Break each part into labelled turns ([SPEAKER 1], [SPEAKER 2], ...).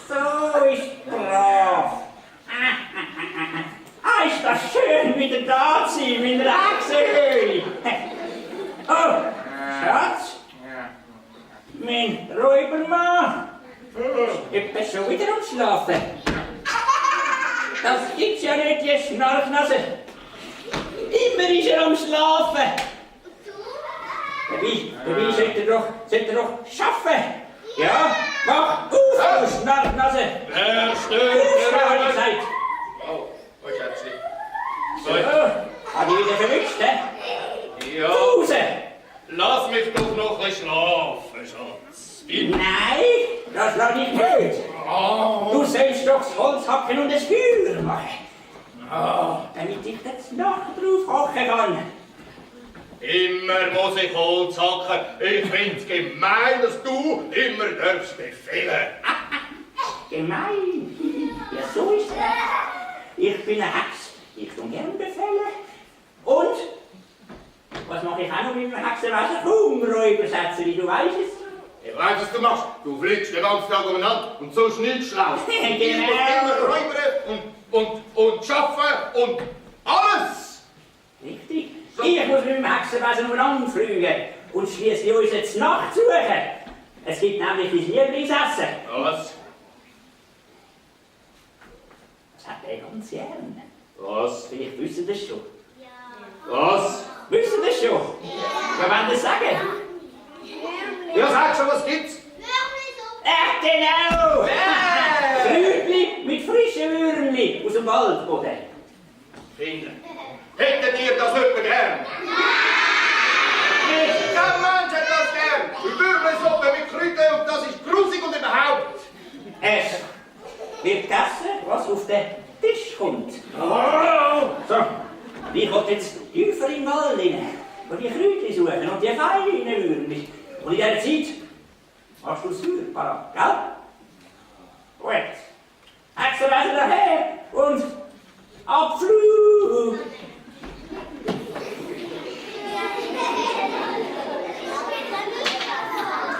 [SPEAKER 1] So ist brav. Ist das schön, wieder da zu sein, mein Rachsöli. Oh, Schatz. Mein Räubermann. Etwa schon wieder am Schlafen. Das gibt's ja nicht, die Schnarchnase. Immer ist er am Schlafen. Dabei sollte er doch schaffen. Ja, mach auf, du Schnarchnase.
[SPEAKER 2] Wer stört?
[SPEAKER 1] Habe ich gesagt.
[SPEAKER 2] Oh, Schätzli.
[SPEAKER 1] So, hab ich wieder verwischt, hä?
[SPEAKER 2] Ja.
[SPEAKER 1] Raus!
[SPEAKER 2] Lass mich doch noch ein schlafen, Schatz.
[SPEAKER 1] Nein, das lass ich nicht.
[SPEAKER 2] Oh.
[SPEAKER 1] Du sollst doch das Holz hacken und das Feuer machen. Oh, damit ich jetzt Nacht drauf hocken kann.
[SPEAKER 2] Immer muss ich Holz hacken. Ich find's gemein, dass du immer darfst befehlen.
[SPEAKER 1] Gemein. Ja, so ist es. Ich bin eine Hex. Ich tue gern befehlen. Und? Was mache ich auch noch mit dem Hexenwesen? Umräubersätze, du weißt es.
[SPEAKER 2] Ich weiß, was du machst. Du fliegst den ganzen Tag umeinander und so schnittschlau.
[SPEAKER 1] Genau.
[SPEAKER 2] Ich muss immer räubern und schaffen und alles.
[SPEAKER 1] Richtig. Ich muss mit dem Hexenwesen umeinander fliegen und schliesslich uns jetzt Nacht suchen. Es gibt nämlich ein Lieblingsessen.
[SPEAKER 2] Was?
[SPEAKER 1] Das hat er ganz gern.
[SPEAKER 2] Was?
[SPEAKER 1] Vielleicht wissen das schon.
[SPEAKER 2] Was?
[SPEAKER 1] Wissen das schon? Wir wollen das sagen.
[SPEAKER 2] Ja, sag schon, was gibt's?
[SPEAKER 1] Genau!
[SPEAKER 2] Yeah.
[SPEAKER 1] Frühli mit frischen Würmli aus dem Waldboden.
[SPEAKER 2] Kinder, hättet ihr das jemand gern? Kein Mensch hat das gern. Die Würmelsuppe mit Kräutern und das ist grusig und überhaupt.
[SPEAKER 1] Es wird gegessen, was auf den Tisch kommt. Oh. So, ich will jetzt tiefer im Wald rein und die Kräutchen suchen und die feinen Würmli. Und in dieser Zeit machst du das Feuer parat, gell? Gut. Hexenwesen daher und Abflug!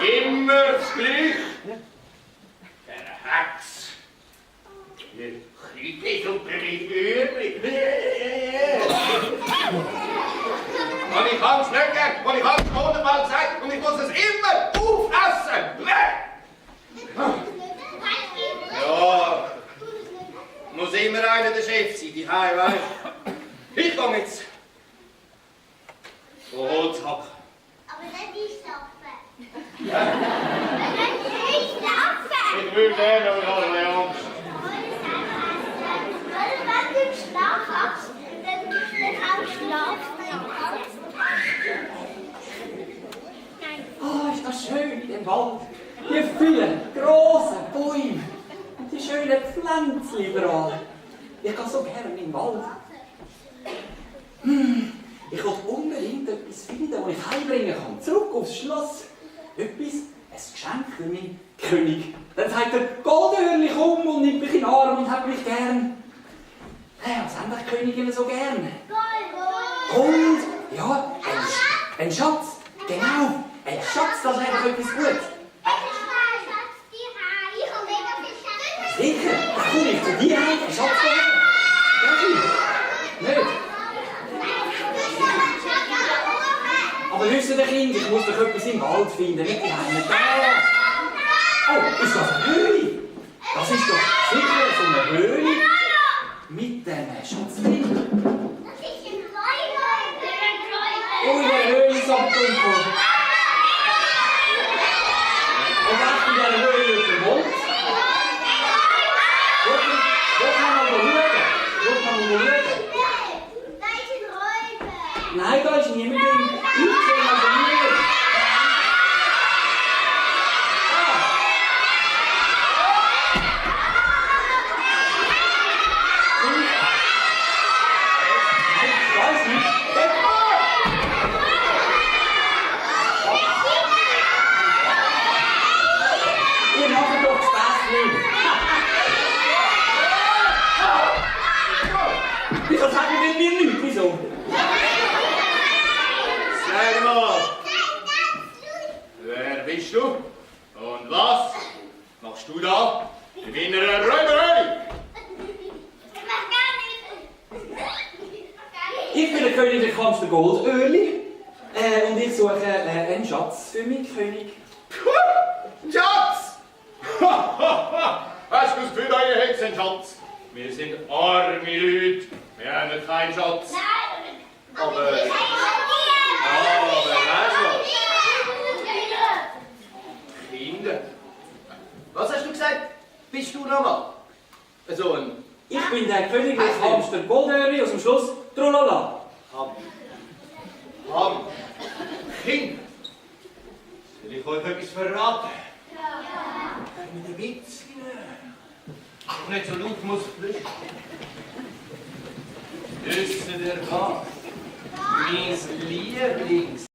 [SPEAKER 2] Immer das Gleiche. Der Hex. Die Kräutersuppe mit Würmli. Und ich kann's nicht gern, und ich hab's hundertmal gesagt, und ich muss es immer aufessen. Ja, muss immer einer der Chef sein, die Hei, weißt du? Ich komm jetzt. Holz hacken.
[SPEAKER 3] Aber nicht die Stoffe. Nicht die Stoffe.
[SPEAKER 2] Ich will gerne, aber ich habe eine Angst.
[SPEAKER 3] Wenn du im Schlaf hast, dann bist du auch schlafen.
[SPEAKER 1] Ah, ist das schön im Wald. Die vielen grossen Bäume und die schönen Pflänzchen überall. Ich gehe so gerne im Wald. Ich will unbedingt etwas finden, das ich heimbringen kann. Zurück aufs Schloss. Etwas, ein Geschenk für meinen König. Dann sagt er, Goldhörnli, komm und nimm mich in den Arm und hab mich gern. Was haben die Königinnen so gern? Und, ja, ein Schatz. Genau, ein Schatz, das wäre doch etwas Gutes. Sicher, da komme ich zu dir heim, ein Schatz daher. Ja, nicht? Aber wissen die Kinder, ich muss doch etwas im Wald finden, nicht die Heime. Oh, ist das eine Höhle? Das ist doch sicher so eine Höhle mit einem Schatz drin. Oh, in der Höhle ist aber dunkel. Und was in dieser Höhle ist der Mond? Wo kann man schauen? Nein, da ist niemand drin. Ich sehe also niemand. Ich weiß nicht. Ihr macht doch Spaß mit. Wieso sagen denn mir nichts? Wieso?
[SPEAKER 2] Sag mal, wer bist du? Und was machst machst du da? Ich bin ein Räuber!
[SPEAKER 3] Ich mach gar nichts.
[SPEAKER 1] Ich bin der König der Kampf der Goldöhrli. Und ich suche einen Schatz für mich, König.
[SPEAKER 2] Schatz! Hast du das Gefühl, ihr habt einen Schatz? Wir sind arme Leute. Wir haben keinen Schatz.
[SPEAKER 3] Nein,
[SPEAKER 2] Aber...
[SPEAKER 3] aber
[SPEAKER 2] weißt du? Kinder. Was hast du gesagt? Bist du nochmal? So ein...
[SPEAKER 1] Ich bin der König der Kampf der Goldöhrli aus dem Schloss Trolala.
[SPEAKER 2] Ham. Kind. Will ich euch etwas verraten? Mit den Witzchen. Nicht so laut muss flüstern. Wisst ihr was? Mein Lieblings...